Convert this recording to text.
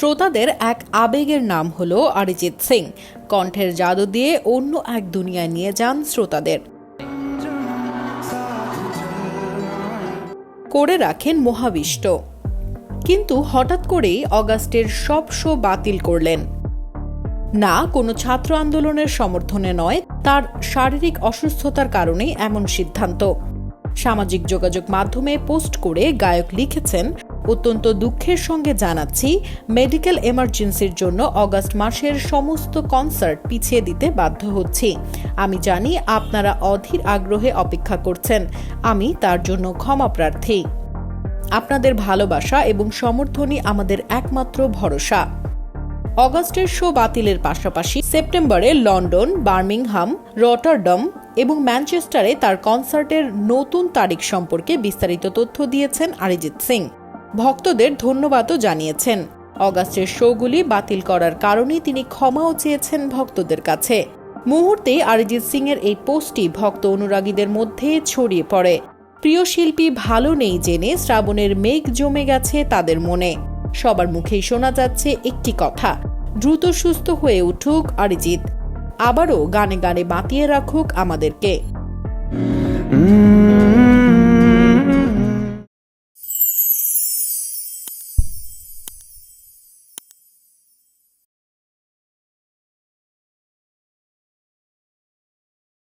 শ্রোতাদের এক আবেগের নাম হলো অরিজিৎ সিং। কণ্ঠের জাদু দিয়ে অন্য এক দুনিয়ায় নিয়ে যান শ্রোতাদের, করে রাখেন মোহাবিষ্ট। কিন্তু হঠাৎ করেই অগাস্টের সব শো বাতিল করলেন। না কোনো ছাত্র আন্দোলনের সমর্থনে নয়, তার শারীরিক অসুস্থতার কারণেই এমন সিদ্ধান্ত। সামাজিক যোগাযোগ মাধ্যমে পোস্ট করে গায়ক লিখেছেন, অত্যন্ত দুঃখের সঙ্গে জানাচ্ছি, মেডিকেল এমার্জেন্সির জন্য অগাস্ট মাসের সমস্ত কনসার্ট পিছিয়ে দিতে বাধ্য হচ্ছি। আমি জানি আপনারা অধীর আগ্রহে অপেক্ষা করছেন, আমি তার জন্য ক্ষমা প্রার্থী। আপনাদের ভালোবাসা এবং সমর্থনই আমাদের একমাত্র ভরসা। অগাস্টের শো বাতিলের পাশাপাশি সেপ্টেম্বরে লন্ডন, বার্মিংহাম, রটারডাম এবং ম্যানচেস্টারে তার কনসার্টের নতুন তারিখ সম্পর্কে বিস্তারিত তথ্য দিয়েছেন অরিজিৎ সিং। ভক্তদের ধন্যবাদও জানিয়েছেন। অগাস্টের শোগুলি বাতিল করার কারণে তিনি ক্ষমাও চেয়েছেন ভক্তদের কাছে। মুহূর্তেই অরিজিৎ সিং এর এই পোস্টটি ভক্ত অনুরাগীদের মধ্যে ছড়িয়ে পড়ে। প্রিয় শিল্পী ভালো নেই জেনে শ্রাবণের মেঘ জমে গেছে তাদের মনে। সবার মুখেই শোনা যাচ্ছে একটি কথা, দ্রুত সুস্থ হয়ে উঠুক অরিজিৎ, আবারও গানে গানে বাঁচিয়ে রাখুক আমাদেরকে।